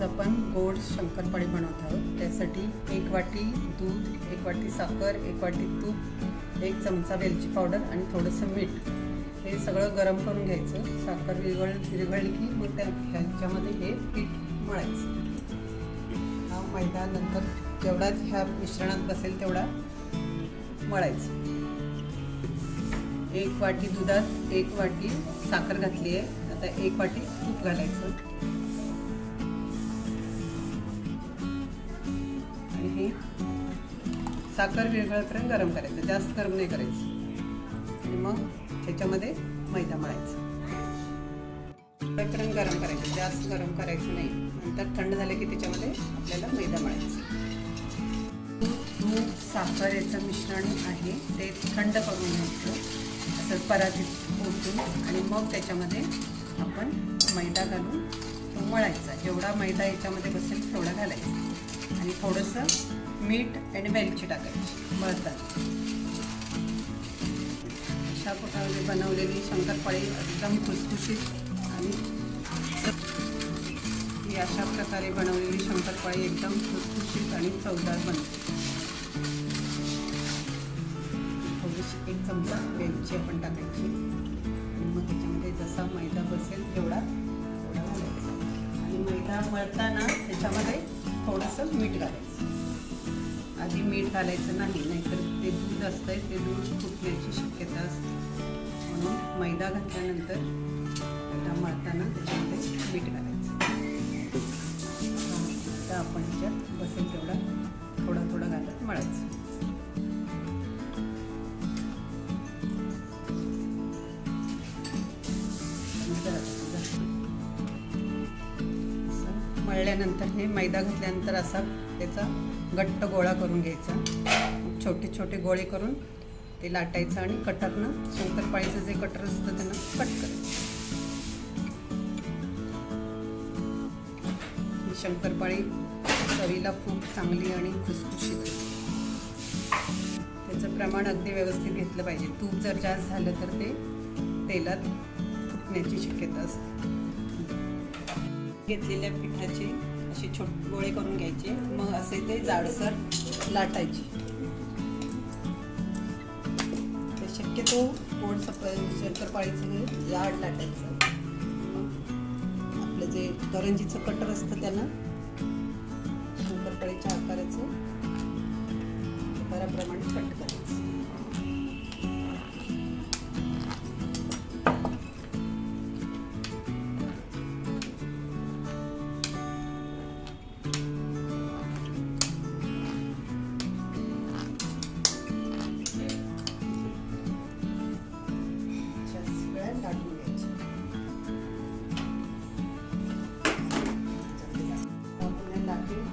आपण गोड शंकरपाळी बनवत आहोत. त्यासाठी 1 वाटी दूध, 1 वाटी साखर, 1 वाटी तूप, 1 चमचा वेलची पावडर आणि थोडंसं मीठ हे सगळं गरम करून घ्यायचं. साखर विरघळली की मग ह्याच्यामध्ये हे पीठ मळायचं. हा मैदा नंतर जेवढाच ह्या मिश्रणात बसेल तेवढा मळायचं. 1 वाटी दुधात 1 वाटी साखर घातली आहे. आता 1 वाटी तूप घालायचं आणि हे साखर विरघळेपर्यंत गरम करायचं. जास्त गरम नाही करायचं. आणि मग त्याच्यामध्ये मैदा मळायचा. पर्यंत गरम करायचं, जास्त गरम करायचं नाही. नंतर थंड झाले की त्याच्यामध्ये आपल्याला मैदा मळायचा. दूध साखर याचं मिश्रण आहे ते थंड करून घ्यायचं असं परातीत ओतून आणि मग त्याच्यामध्ये आपण मैदा घालून मळायचा. जेवढा मैदा याच्यामध्ये बसेल तेवढा घालायचा आणि थोडंसं मीठ आणि वेलची टाकायची मळताना. अशा प्रकारे बनवलेली शंकरपाळी एकदम खुसखुशीत आणि ही अशा प्रकारे बनवलेली शंकरपाळी एकदम खुसखुशीत आणि चवदार बनते. थोडीशी 1 चमचा वेलची आपण टाकायची आणि मग त्याच्यामध्ये जसा मैदा बसेल तेवढा घालायचा. आणि मैदा मळताना त्याच्यामध्ये थोडंसं मीठ घालायचं. आधी मीठ घालायचं नाही, नाहीतर ते दूध असतंय ते दूध फुटण्याची शक्यता असते. म्हणून मैदा घातल्यानंतर मैदा मळताना त्याच्यामध्ये मीठ घालायचं. आता आपण ह्याच्यात बसेल तेवढा थोडं घालत मळायचं. मळल्यानंतर हे मैदा घातल्यानंतर असा त्याचा घट्ट गोळा करून घ्यायचा. छोटे छोटे गोळे करून ते लाटायचं आणि कटरनं शंकरपाळीचं जे कटर असतं त्यांना कट करायचं. ही शंकरपाळी चवीला खूप चांगली आणि खुसखुशीत. त्याचं प्रमाण अगदी व्यवस्थित घेतलं पाहिजे. तूप जर जास्त झालं तर ते तेलात फुटण्याची शक्यता असते. घेतलेल्या पिठाचे असे छोटे गोळे करून घ्यायचे. मग असे ते जाडसर लाटायचे. ते शक्यतो गोड शंकरपाळीचं जाड लाटायचं. मग आपलं जे करंजीचं कटर असतं त्यानं शंकरपाळीच्या आकाराप्रमाणे कट करायचं.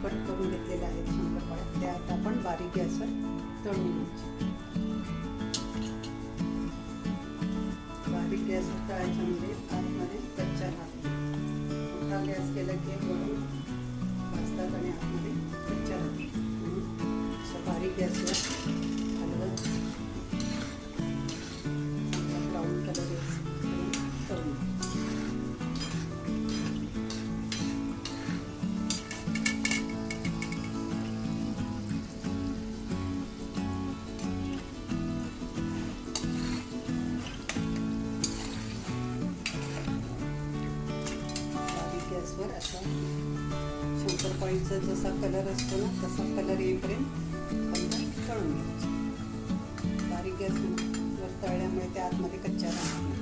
कट करून घेतलेल्या आहेत शंकरपाळ्या. त्या आता आपण बारीक गॅसवर तळून घ्यायचे. बारीक गॅसवर तळायच्या म्हणजे आतमध्ये कच्चा राहत. मोठा गॅस केला की वरून भाजतात आणि आतमध्ये कच्चा राहतात. अशा बारीक गॅसवर हलवत ब्राऊन कलर तळून गॅसवर असा शंकरपाळीचा जसा कलर असतो ना तसा कलर येईपर्यंत आपण तळून घ्यायचं. बारीक गॅसवर तळल्यामुळे त्या आतमध्ये कच्च्या राहतात.